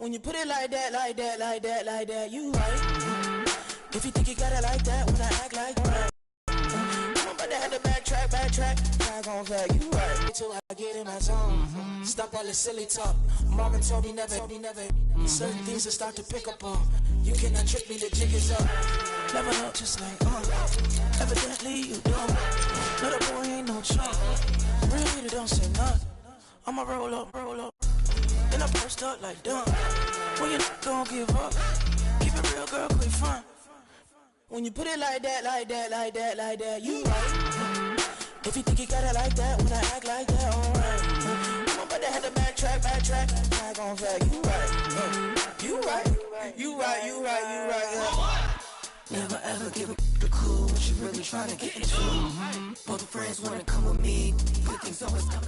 When you put it like that, like that, like that, like that, you right. If you think you got it like that, when I act like that, I'm about to have to backtrack, back on fact, you right. Till I get in my zone. Stop all the silly talk. Marvin told me never. Certain things that start to pick up on. You cannot trick me, the jig is up. Never know, just like, evidently you don't. No, the boy ain't no chump. Real leader don't say nothing. I'ma roll up. Then I burst up like dumb. When you don't give up, keep it real, girl, quick fun. When you put it like that, like that, like that, like that, you right. If you think you got it like that, when I act like that, alright. I'm about to have to backtrack, back on fact, you right. You right. Never ever give a the clue what you really trying to get into. Both the friends wanna come with me. Good things always come.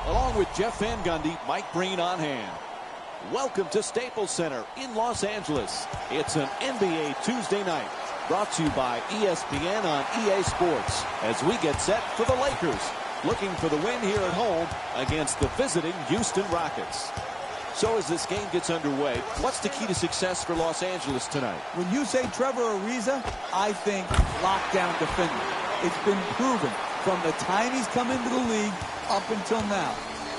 Along with Jeff Van Gundy, Mike Breen on hand. Welcome to Staples Center in Los Angeles. It's an NBA Tuesday night brought to you by ESPN on EA Sports as we get set for the Lakers, looking for the win here at home against the visiting Houston Rockets. So as this game gets underway, what's the key to success for Los Angeles tonight? When you say Trevor Ariza, I think lockdown defender. It's been proven from the time he's come into the league up until now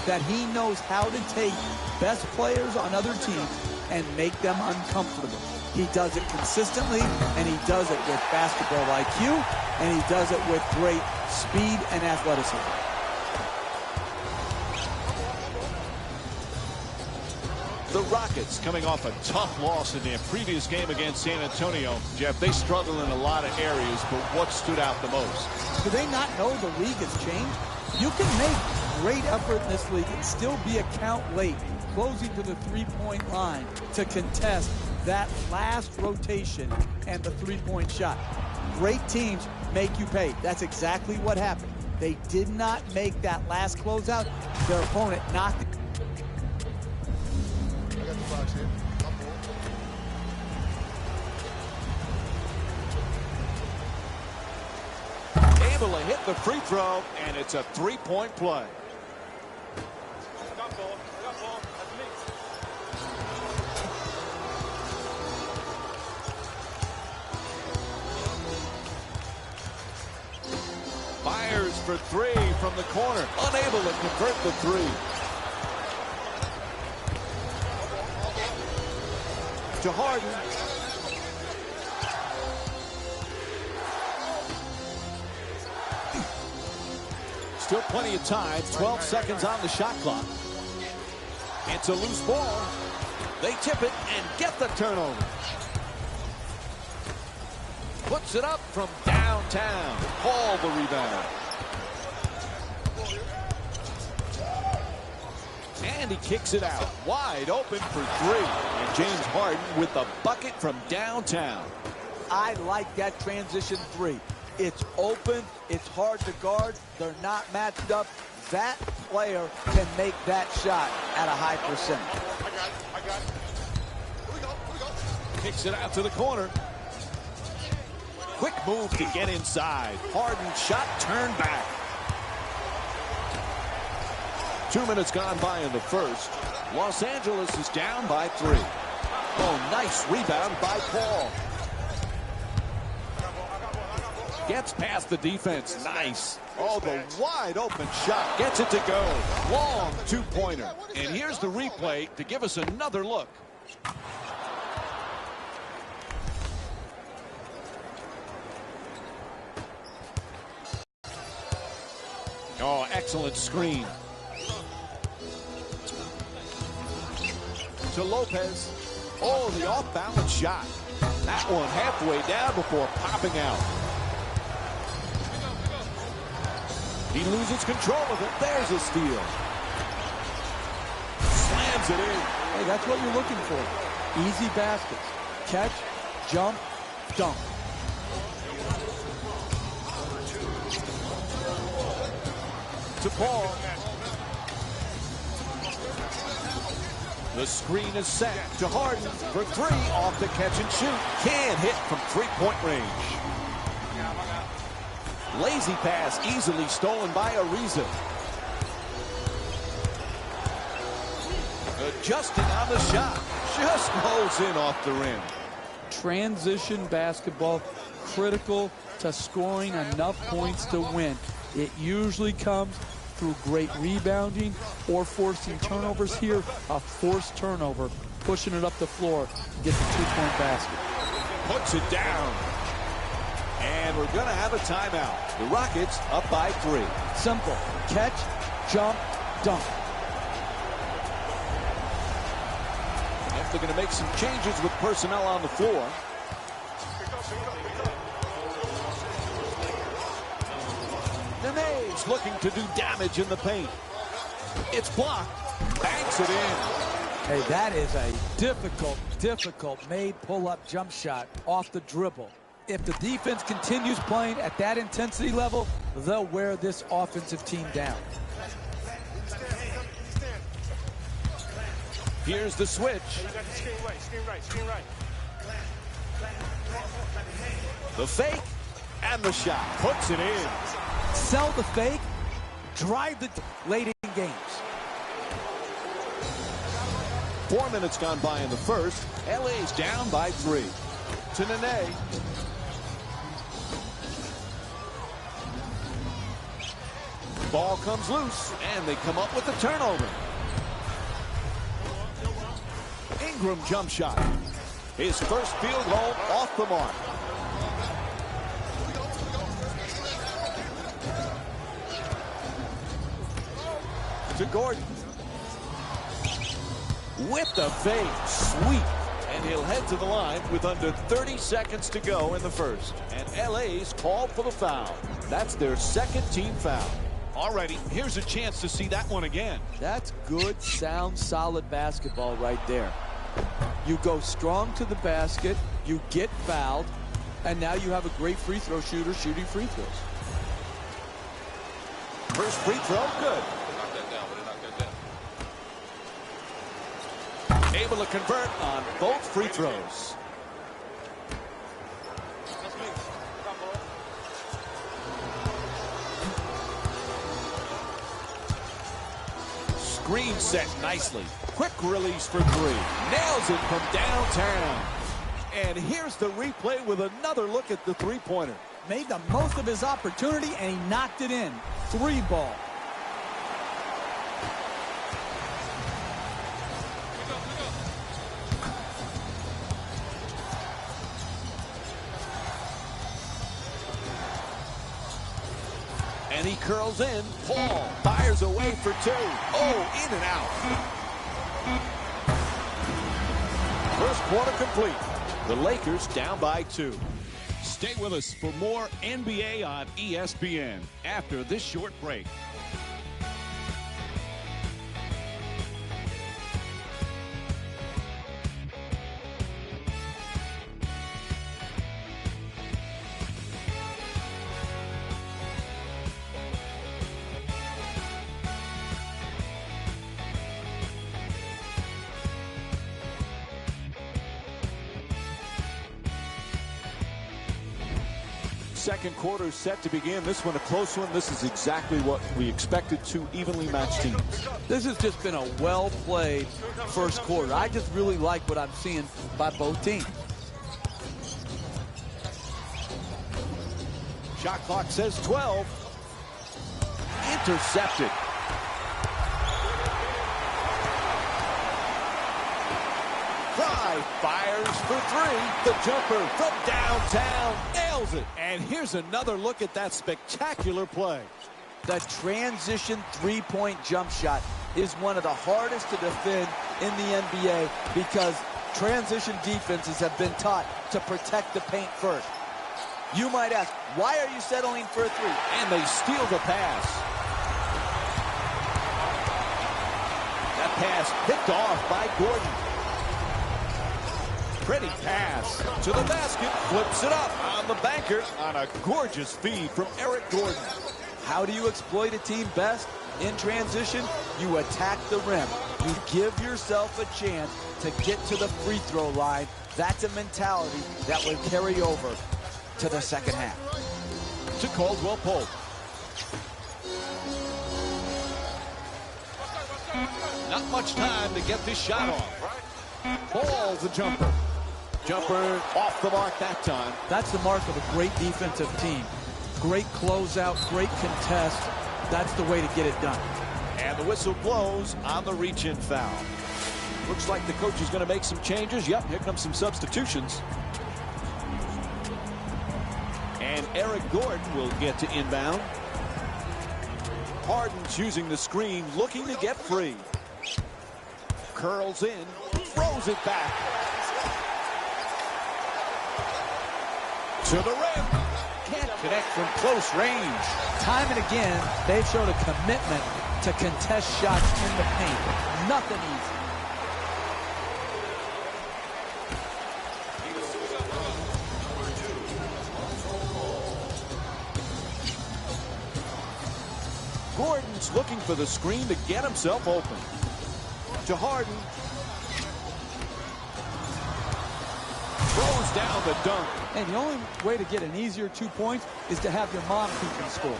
that he knows how to take best players on other teams and make them uncomfortable. He does it consistently, and he does it with basketball IQ, and he does it with great speed and athleticism. The Rockets coming off a tough loss in their previous game against San Antonio. Jeff, they struggle in a lot of areas, but what stood out the most? Do they not know the league has changed? You can make great effort in this league and still be a count late, closing to the three-point line to contest that last rotation and the three-point shot. Great teams make you pay. That's exactly what happened. They did not make that last closeout. Their opponent knocked it. I got the box here. Able to hit the free throw, and it's a three-point play. Fires for three from the corner. Unable to convert the three. To Harden. Still plenty of time. 12 seconds on the shot clock. It's a loose ball. They tip it and get the turnover. Puts it up from downtown. Hall the rebound. And he kicks it out. Wide open for three. And James Harden with the bucket from downtown. I like that transition three. It's open. It's hard to guard. They're not matched up. That player can make that shot at a high percentage. I got it. Here we go. Kicks it out to the corner. Quick move to get inside. Harden shot turned back. 2 minutes gone by in the first. Los Angeles is down by 3. Oh, nice rebound by Paul. Gets past the defense. Nice. Oh, the wide open shot. Gets it to go. Long two-pointer. And here's the replay to give us another look. Oh, excellent screen. To Lopez. Oh, the off-balance shot. That one halfway down before popping out. He loses control of it. There's a steal. Slams it in. Hey, that's what you're looking for. Easy baskets. Catch, jump, dunk. To Paul. The screen is set to Harden for three off the catch and shoot. Can't hit from three-point range. Lazy pass easily stolen by Ariza. Adjusting on the shot. Just goes in off the rim. Transition basketball, critical to scoring enough points to win. It usually comes through great rebounding or forcing turnovers. Here, a forced turnover, pushing it up the floor to get the two-point basket. Puts it down. And we're going to have a timeout. The Rockets up by 3. Simple. Catch, jump, dunk. They're going to make some changes with personnel on the floor. Nene's looking to do damage in the paint. It's blocked. Banks it in. Hey, that is a difficult made pull-up jump shot off the dribble. If the defense continues playing at that intensity level, they'll wear this offensive team down. Here's the switch. The fake and the shot. Puts it in. Sell the fake, drive the late in games. 4 minutes gone by in the first. LA's down by 3. To Nene. Ball comes loose, and they come up with a turnover. Ingram jump shot. His first field goal off the mark. To Gordon. With the fake. Sweep. And he'll head to the line with under 30 seconds to go in the first. And LA's called for the foul. That's their second team foul. Alrighty, here's a chance to see that one again. That's good, sound, solid basketball right there. You go strong to the basket, you get fouled, and now you have a great free throw shooter shooting free throws. First free throw, good. Able to convert on both free throws. Screen set nicely. Quick release for 3. Nails it from downtown. And here's the replay with another look at the three-pointer. Made the most of his opportunity, and he knocked it in. 3 ball. And he curls in. Paul fires away for 2. Oh, in and out. First quarter complete. The Lakers down by 2. Stay with us for more NBA on ESPN after this short break. Second quarter set to begin. This one a close one. This is exactly what we expected, 2 evenly matched teams. This has just been a well-played first quarter. I just really like what I'm seeing by both teams. Shot clock says 12. Intercepted. Fry fires for 3. The jumper from downtown nails it. And here's another look at that spectacular play. The transition three-point jump shot is one of the hardest to defend in the NBA because transition defenses have been taught to protect the paint first. You might ask, why are you settling for a 3? And they steal the pass. That pass picked off by Gordon. Pretty pass to the basket. Flips it up on the banker on a gorgeous feed from Eric Gordon. How do you exploit a team best? In transition, you attack the rim. You give yourself a chance to get to the free throw line. That's a mentality that will carry over to the second half. To Caldwell Pope. Not much time to get this shot off. Ball the jumper. Jumper off the mark that time. That's the mark of a great defensive team. Great closeout, great contest. That's the way to get it done. And the whistle blows on the reach-in foul. Looks like the coach is going to make some changes. Yep, here comes some substitutions. And Eric Gordon will get to inbound. Harden's using the screen, looking to get free. Curls in, throws it back. To the rim. Can't connect from close range. Time and again, they've shown a commitment to contest shots in the paint. Nothing easy. Gordon's looking for the screen to get himself open. To Harden. Throws down the dunk. And the only way to get an easier 2 points is to have your mom keep score.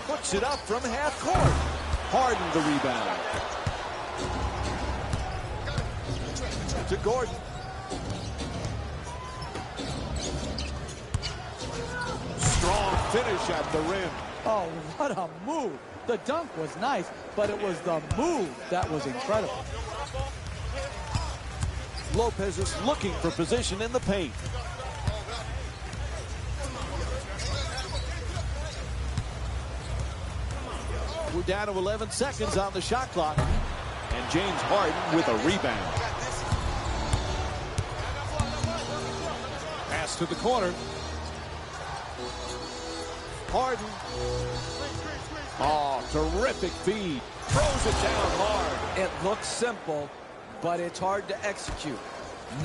Puts it up from half court. Harden the rebound. To Gordon. Strong finish at the rim. Oh, what a move. The dunk was nice, but it was the move that was incredible. Lopez is looking for position in the paint. We're down to 11 seconds on the shot clock. And James Harden with a rebound. Pass to the corner. Harden. Oh, terrific feed. Throws it down hard. It looks simple, but it's hard to execute.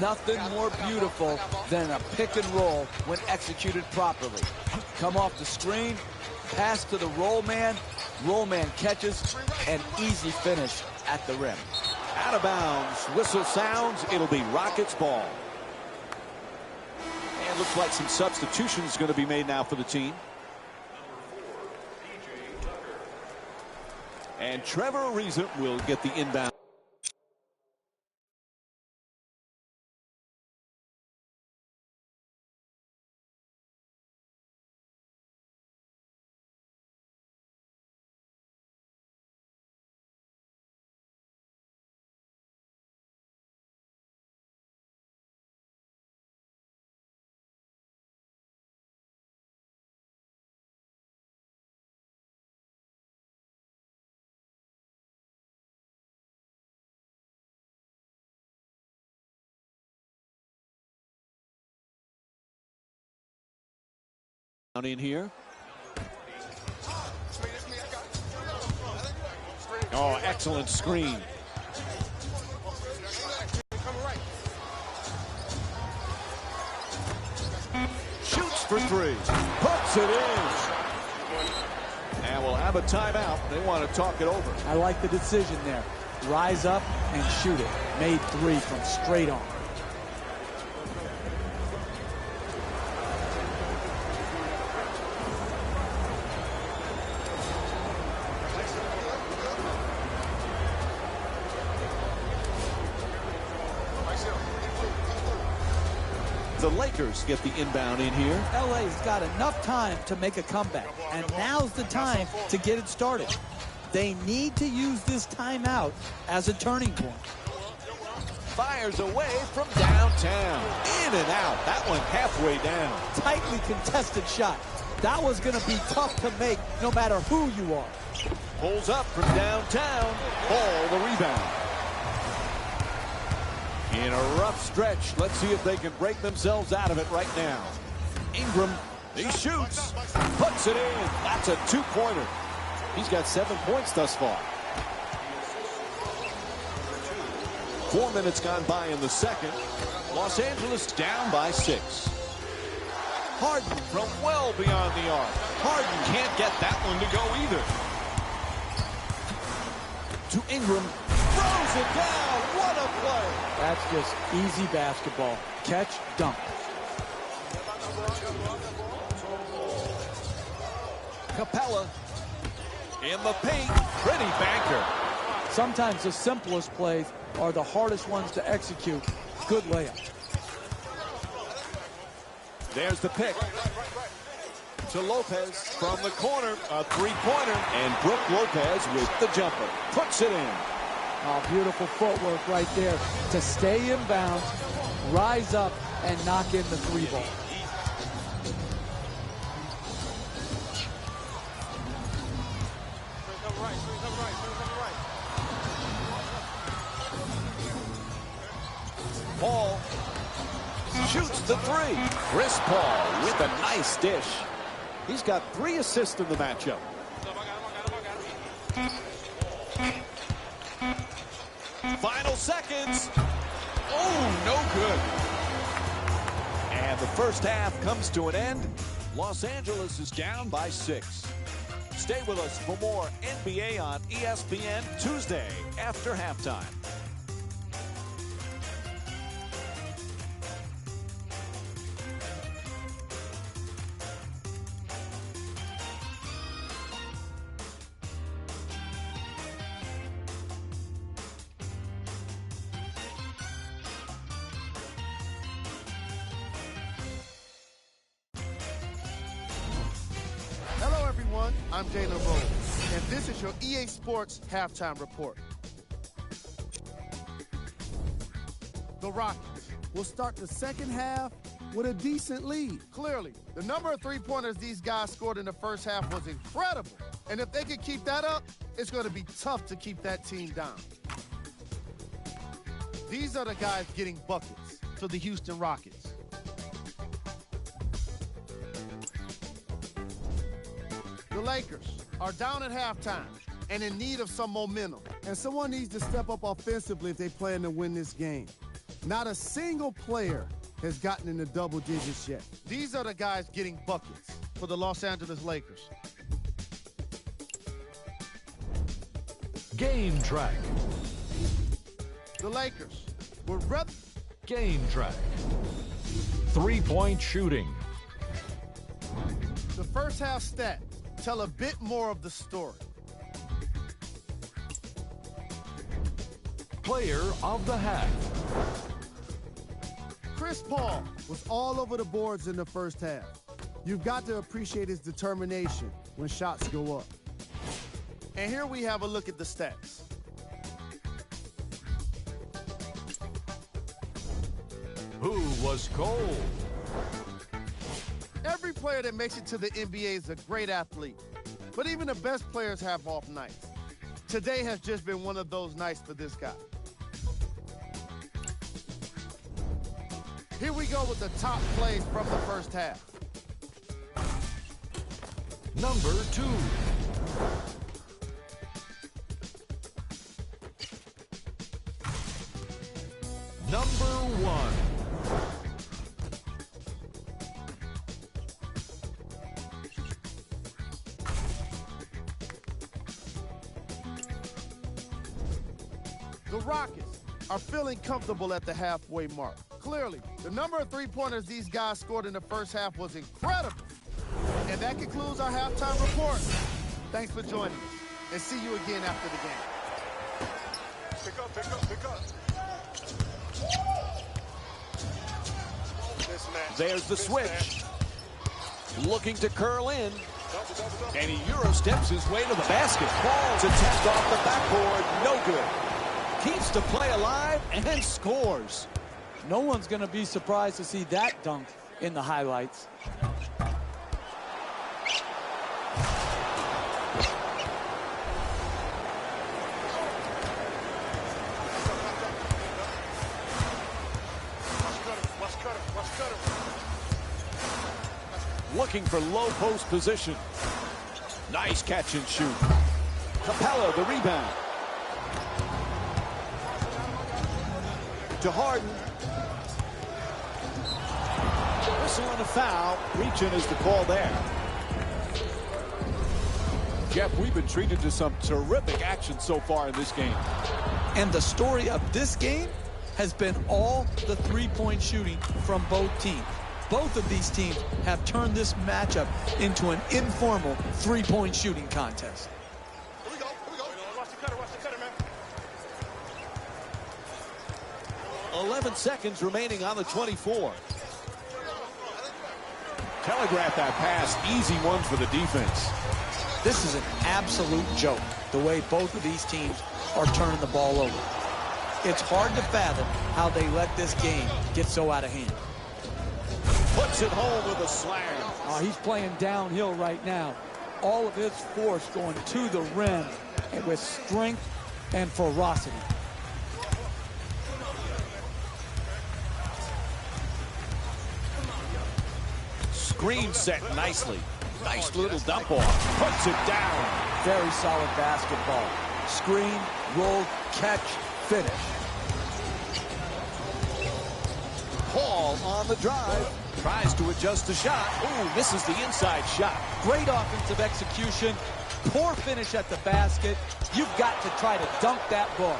Nothing more beautiful than a pick and roll when executed properly. Come off the screen, pass to the roll man catches, an easy finish at the rim. Out of bounds. Whistle sounds. It'll be Rockets ball. And looks like some substitutions going to be made now for the team. And Trevor Ariza will get the inbound. Down in here. Oh, excellent screen. Shoots for three. Puts it in. And we'll have a timeout. They want to talk it over. I like the decision there. Rise up and shoot it. Made three from straight on. The Lakers get the inbound in here. LA's got enough time to make a comeback, and now's the time to get it started. They need to use this timeout as a turning point. Fires away from downtown. In and out. That one halfway down. Tightly contested shot. That was going to be tough to make no matter who you are. Pulls up from downtown. Ball the rebound. In a rough stretch. Let's see if they can break themselves out of it right now. Ingram, he shoots. Puts it in. That's a two-pointer. He's got 7 points thus far. 4 minutes gone by in the second. Los Angeles down by 6. Harden from well beyond the arc. Harden can't get that one to go either. To Ingram. Throws it down. What a play. That's just easy basketball. Catch, dunk. Capella in the paint. Pretty banker. Sometimes the simplest plays are the hardest ones to execute. Good layup. There's the pick. To Lopez from the corner. A three-pointer. And Brook Lopez with the jumper. Puts it in. Oh, beautiful footwork right there to stay in bounds, rise up, and knock in the three ball. Paul shoots the three. Chris Paul with a nice dish. He's got 3 assists in the matchup. Final seconds. Oh, no good. And the first half comes to an end. Los Angeles is down by 6. Stay with us for more NBA on ESPN Tuesday after halftime. Hello, everyone. I'm Jalen Rose, and this is your EA Sports Halftime Report. The Rockets will start the second half with a decent lead. Clearly, the number of three-pointers these guys scored in the first half was incredible. And if they can keep that up, it's going to be tough to keep that team down. These are the guys getting buckets for the Houston Rockets. The Lakers are down at halftime and in need of some momentum. And someone needs to step up offensively if they plan to win this game. Not a single player has gotten in the double digits yet. These are the guys getting buckets for the Los Angeles Lakers. Game track. The Lakers were Game track. Three-point shooting. The first half stats tell a bit more of the story. Player of the half. Chris Paul Was all over the boards in the first half. You've got to appreciate his determination when shots go up. And here we have a look at the stats. Who was cold? Every player that makes it to the NBA is a great athlete, but even the best players have off nights. Today has just been one of those nights for this guy. Here we go with the top plays from the first half. Number 2. Number 1. The Rockets are feeling comfortable at the halfway mark. Clearly, the number of three-pointers these guys scored in the first half was incredible. And that concludes our halftime report. Thanks for joining us, and see you again after the game. Pick up, pick up, pick up. There's the switch. Looking to curl in. And he Euro steps his way to the basket. Ball's attempt off the backboard. No good. Keeps the play alive and scores. No one's going to be surprised to see that dunk in the highlights. Looking for low post position. Nice catch and shoot. Capella the rebound. to Harden. Whistle and a foul. Reaching is the call there. Jeff, we've been treated to some terrific action so far in this game. And the story of this game has been all the three-point shooting from both teams. Both of these teams have turned this matchup into an informal three-point shooting contest. Here we go. Watch the cutter, man. 11 seconds remaining on the 24. Telegraph that pass. Easy one for the defense. This is an absolute joke, the way both of these teams are turning the ball over. It's hard to fathom how they let this game get so out of hand. Puts it home with a slam. He's playing downhill right now. All of his force going to the rim and with strength and ferocity. Screen set nicely. Nice little dump off. Puts it down. Very solid basketball. Screen, roll, catch, finish. Paul on the drive. Tries to adjust the shot. Ooh, misses the inside shot. Great offensive execution. Poor finish at the basket. You've got to try to dunk that ball.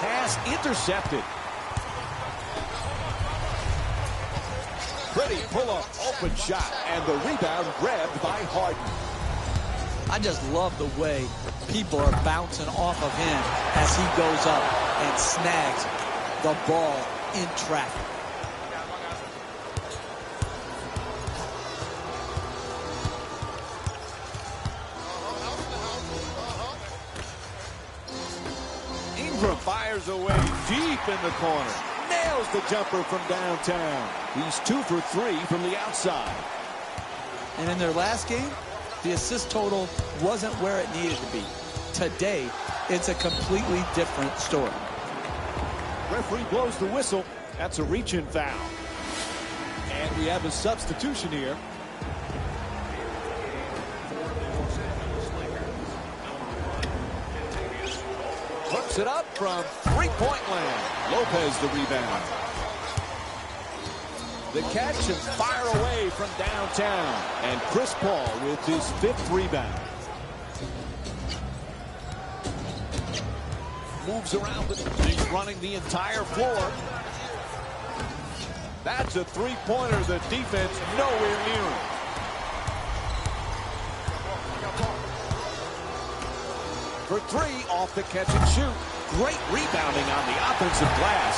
Pass intercepted. Pretty pull-up, open shot, and the rebound grabbed by Harden. I just love the way people are bouncing off of him as he goes up and snags the ball in traffic. Ingram fires away deep in the corner. Nails the jumper from downtown. He's 2 for 3 from the outside. And in their last game, the assist total wasn't where it needed to be. Today, it's a completely different story. Referee blows the whistle. That's a reach-in foul. And we have a substitution here. Hooks it up from three-point land. Lopez the rebound. The catch and fire away from downtown. And Chris Paul with his 5th rebound. Moves around. He's running the entire floor. That's a three-pointer. The defense nowhere near him. For 3 off the catch and shoot. Great rebounding on the offensive glass.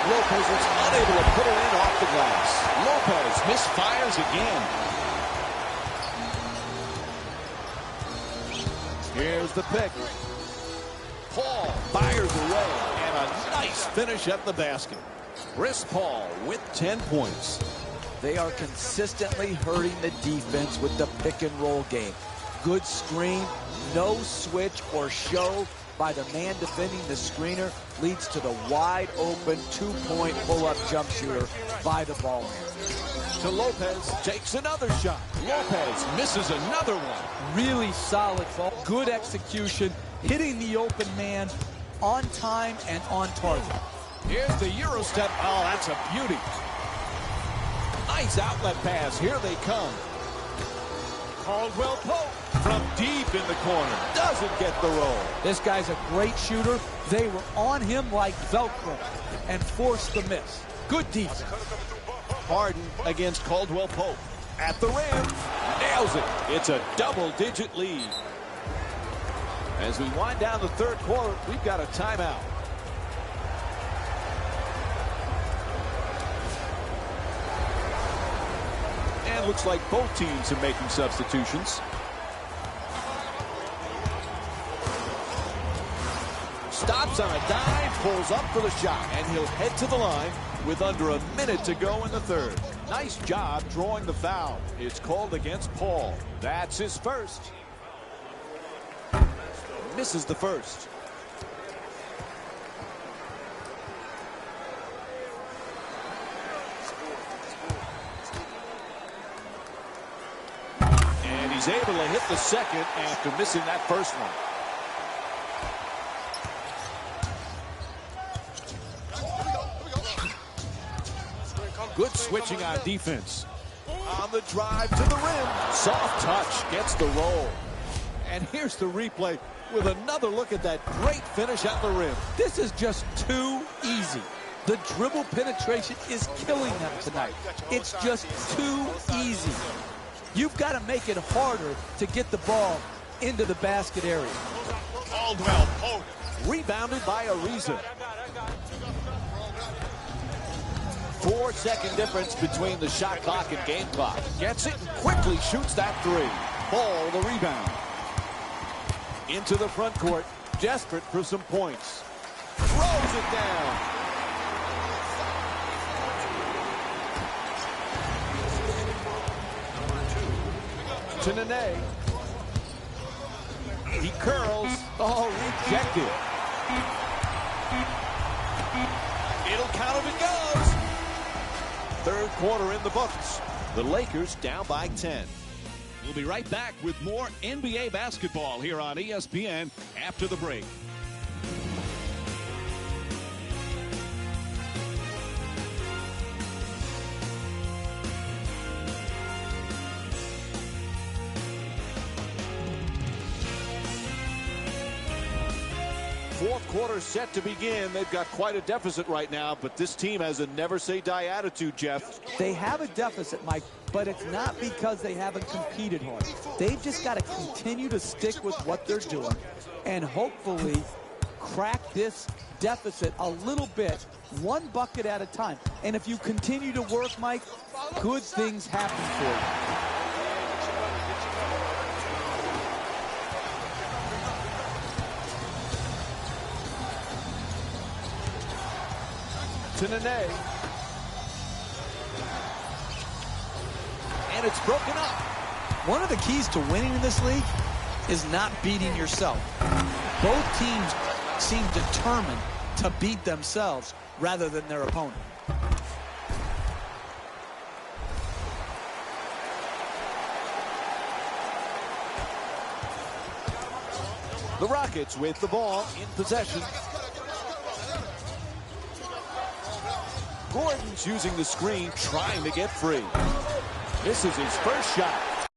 Lopez was unable to put it in off the glass. Lopez misfires again. Here's the pick. Paul fires away, and a nice finish at the basket. Chris Paul with 10 points. They are consistently hurting the defense with the pick-and-roll game. Good screen, no switch or show by the man defending the screener leads to the wide-open two-point pull-up jump shooter by the ball man. To Lopez, takes another shot. Lopez misses another one. Really solid ball, good execution, hitting the open man on time and on target. Here's the Euro step. Oh, that's a beauty. Nice outlet pass. Here they come. Caldwell Pope from deep in the corner. Doesn't get the roll. This guy's a great shooter. They were on him like Velcro and forced the miss. Good defense. Harden against Caldwell Pope. At the rim. Nails it. It's a double-digit lead. As we wind down the third quarter, we've got a timeout. And looks like both teams are making substitutions. Stops on a dime, pulls up for the shot, and he'll head to the line with under a minute to go in the third. Nice job drawing the foul. It's called against Paul. That's his first. Misses the first. And he's able to hit the second after missing that first one. Good switching on defense. On the drive to the rim. Soft touch gets the roll. And here's the replay with another look at that great finish at the rim. This is just too easy. The dribble penetration is killing them tonight. It's just too easy. You've got to make it harder to get the ball into the basket area. Caldwell Pope. Rebounded by Ariza. 4-second difference between the shot clock and game clock. Gets it and quickly shoots that three. Ball the rebound. Into the front court, desperate for some points. Throws it down. To Nene. He curls. Oh, rejected. It'll count if it goes. Third quarter in the books. The Lakers down by 10. We'll be right back with more NBA basketball here on ESPN after the break. Fourth quarter set to begin. They've got quite a deficit right now, but this team has a never-say-die attitude, Jeff. They have a deficit, Mike, but it's not because they haven't competed hard. They've just got to continue to stick with what they're doing and hopefully crack this deficit a little bit, one bucket at a time. And if you continue to work, Mike, good things happen for you. To Nene. And it's broken up. One of the keys to winning in this league is not beating yourself. Both teams seem determined to beat themselves rather than their opponent. The Rockets with the ball in possession. Gordon's using the screen, trying to get free. This is his first shot.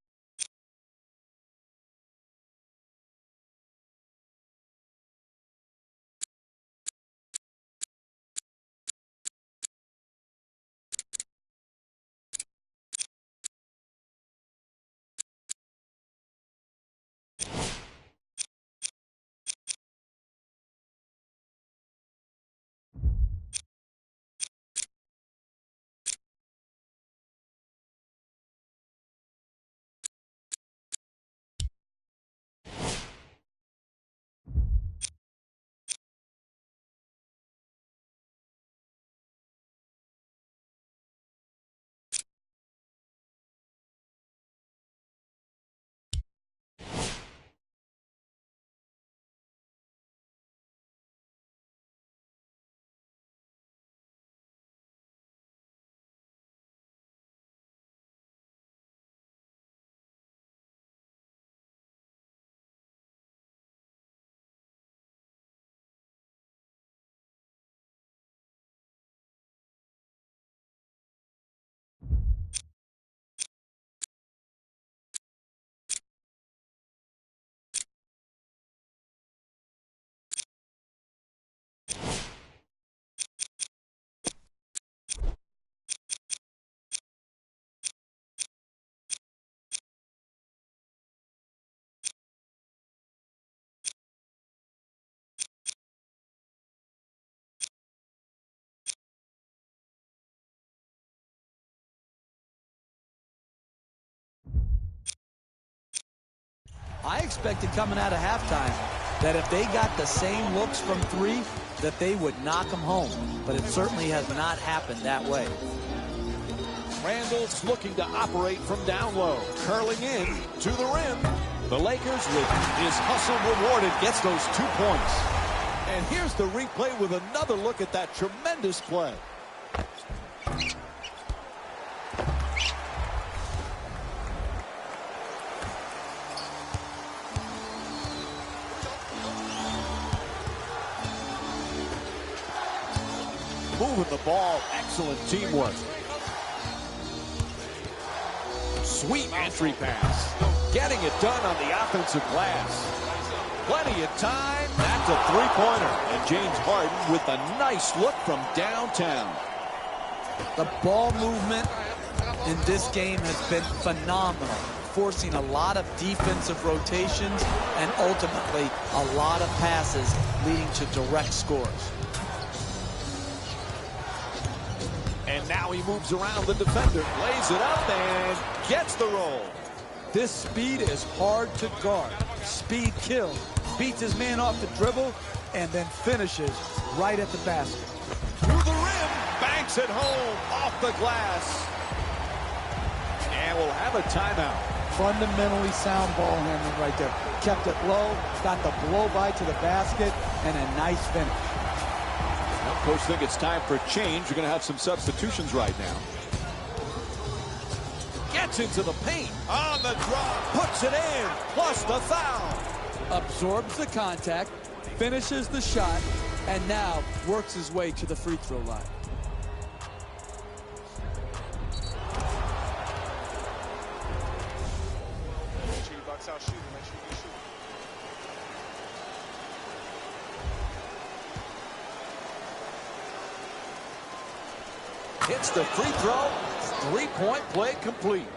I expected coming out of halftime that if they got the same looks from three, that they would knock them home. But it certainly has not happened that way. Randall's looking to operate from down low. Curling in to the rim. The Lakers, with his hustle rewarded, gets those 2 points. And here's the replay with another look at that tremendous play. Moving the ball, excellent teamwork. Sweet entry pass. Getting it done on the offensive glass. Plenty of time. That's a three-pointer. And James Harden with a nice look from downtown. The ball movement in this game has been phenomenal, forcing a lot of defensive rotations and ultimately a lot of passes leading to direct scores. And now he moves around the defender, lays it up, and gets the roll. This speed is hard to guard. Speed kills. Beats his man off the dribble and then finishes right at the basket. Through the rim, banks it home, off the glass. And we'll have a timeout. Fundamentally sound ball handling right there. Kept it low, got the blow by to the basket, and a nice finish. Well, coach think it's time for a change. We're going to have some substitutions right now. Gets into the paint on the drop, puts it in, plus the foul. Absorbs the contact, finishes the shot, and now works his way to the free throw line. Hits the free throw, three-point play complete.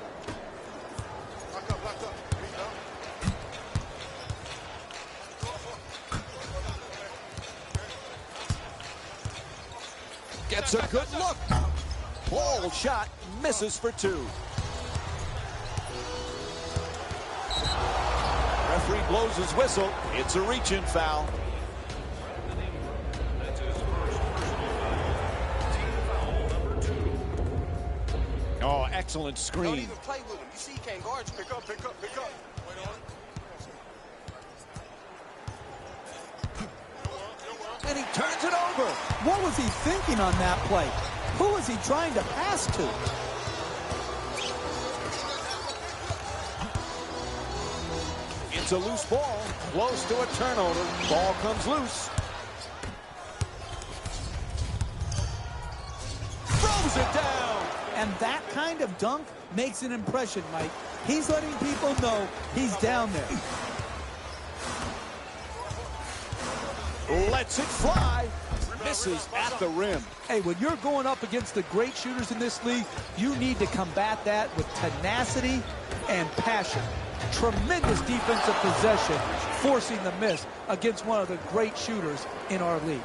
Gets a good look. Ball shot, misses for two. Referee blows his whistle. It's a reach-in foul. Oh, excellent screen. Don't even play with him. You see he can't guard you. Pick up. Wait on it. And he turns it over. What was he thinking on that play? Who was he trying to pass to? It's a loose ball, close to a turnover. Ball comes loose. Throws it down. And that kind of dunk makes an impression, Mike. He's letting people know he's down there. Lets it fly. Misses at the rim. Hey, when you're going up against the great shooters in this league, you need to combat that with tenacity and passion. Tremendous defensive possession, forcing the miss against one of the great shooters in our league.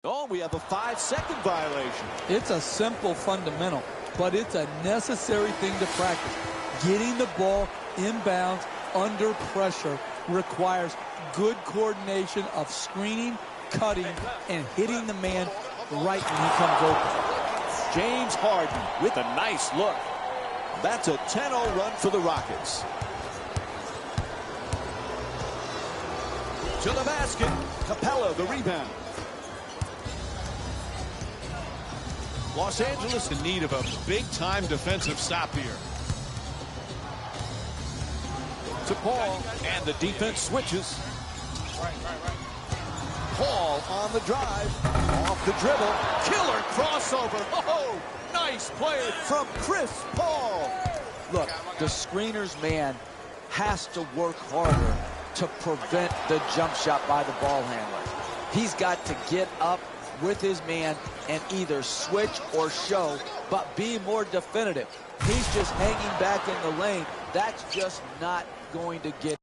Oh, we have a 5-second violation. It's a simple fundamental, but it's a necessary thing to practice. Getting the ball inbounds under pressure requires good coordination of screening, cutting, and hitting the man right when he comes open. James Harden with a nice look. That's a 10-0 run for the Rockets. To the basket. Capella the rebound. Los Angeles in need of a big-time defensive stop here. To Paul, and the defense switches. Paul on the drive, off the dribble, killer crossover. Oh, nice play from Chris Paul. Look, the screener's man has to work harder to prevent the jump shot by the ball handler. He's got to get up with his man and either switch or show, but be more definitive. He's just hanging back in the lane. That's just not going to get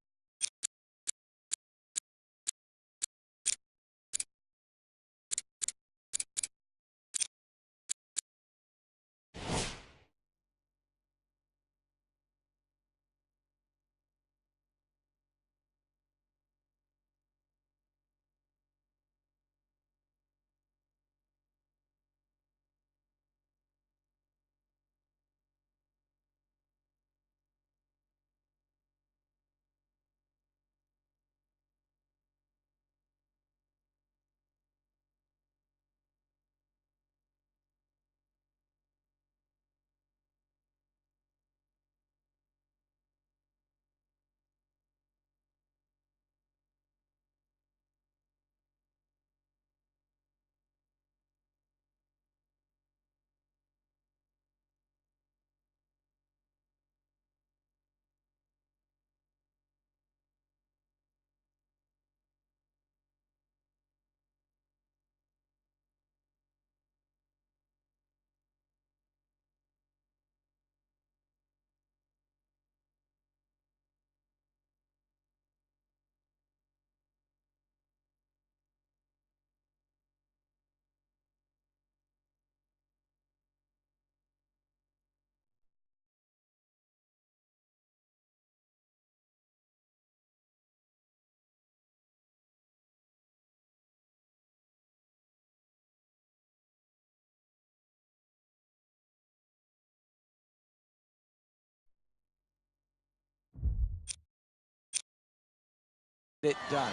it done.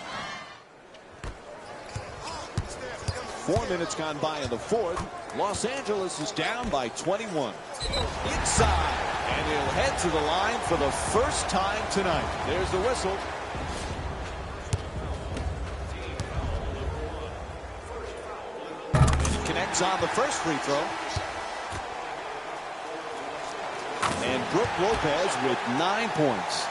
4 minutes gone by in the fourth. Los Angeles is down by 21. Inside, and he'll head to the line for the first time tonight. There's the whistle. And he connects on the first free throw. And Brook Lopez with 9 points.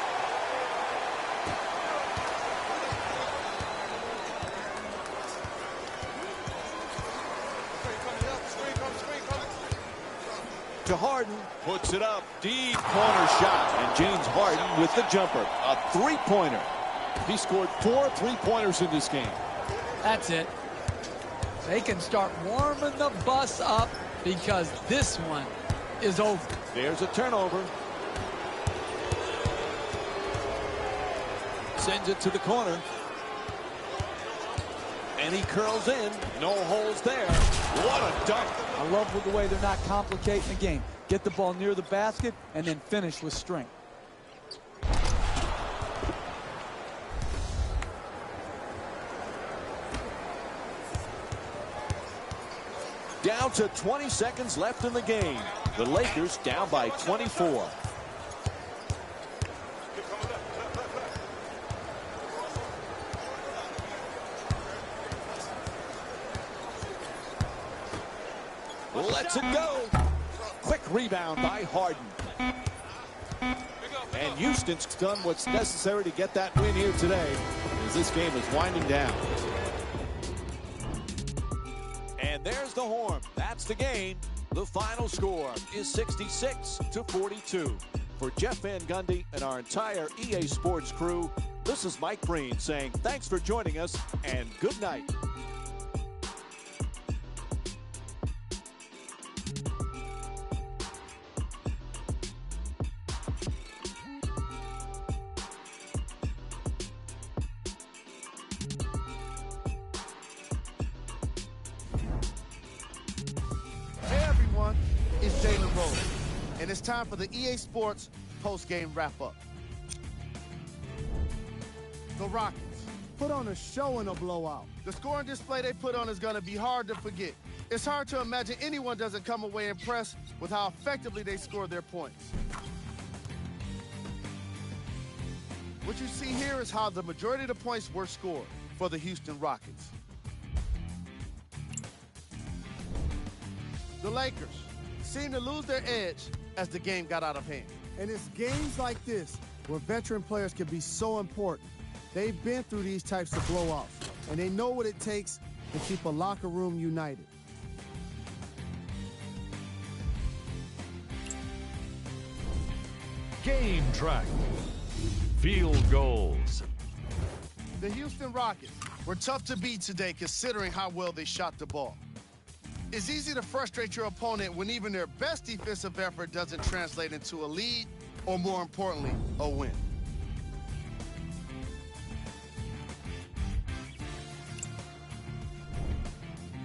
To Harden, puts it up, deep corner shot, and James Harden with the jumper, a three-pointer. He scored 4 3-pointers in this game. That's it. They can start warming the bus up because this one is over. There's a turnover. Sends it to the corner. And he curls in. No holes there. What a dunk. I love the way they're not complicating the game. Get the ball near the basket and then finish with strength. Down to 20 seconds left in the game. The Lakers down by 24. Lets it go. Quick rebound by Harden. And Houston's done what's necessary to get that win here today as this game is winding down. And there's the horn. That's the game. The final score is 66-42. For Jeff Van Gundy and our entire EA Sports crew, this is Mike Breen saying thanks for joining us and good night. And it's time for the EA Sports post-game wrap-up. The Rockets Put on a show in a blowout. The scoring display they put on is going to be hard to forget. It's hard to imagine anyone doesn't come away impressed with how effectively they score their points. What you see here is how the majority of the points were scored for the Houston Rockets. The Lakers seemed to lose their edge as the game got out of hand. And it's games like this where veteran players can be so important. They've been through these types of blowouts, and they know what it takes to keep a locker room united. Game track. Field goals. The Houston Rockets were tough to beat today considering how well they shot the ball. It's easy to frustrate your opponent when even their best defensive effort doesn't translate into a lead or, more importantly, a win.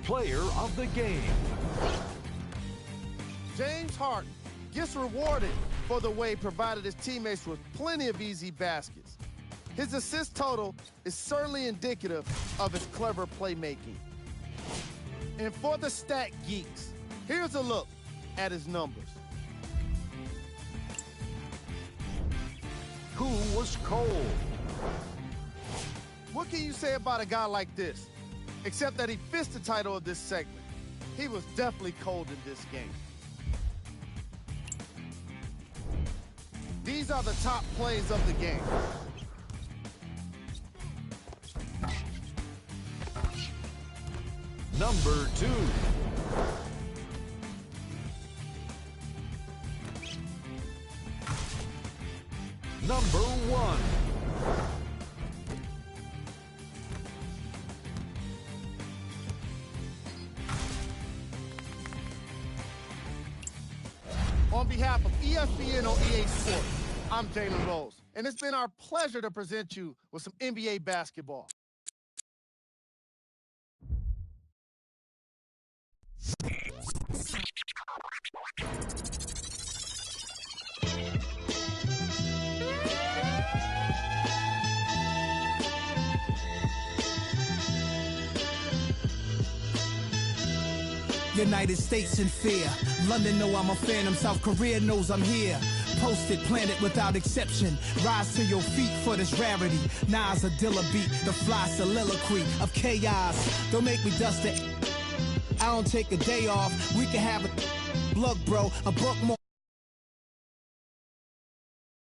Player of the game. James Harden gets rewarded for the way he provided his teammates with plenty of easy baskets. His assist total is certainly indicative of his clever playmaking. And for the stat geeks, here's a look at his numbers. Who was cold? What can you say about a guy like this? Except that he fits the title of this segment. He was definitely cold in this game. These are the top plays of the game. Number 2. Number 1. On behalf of ESPN on EA Sports, I'm Jalen Rose, and it's been our pleasure to present you with some NBA basketball. United States in fear. London know I'm a phantom. South Korea knows I'm here. Posted, planet without exception. Rise to your feet for this rarity. Nas a Dilla beat, the fly soliloquy of chaos. Don't make me dust it. I don't take a day off. We can have a plug, bro. A book more.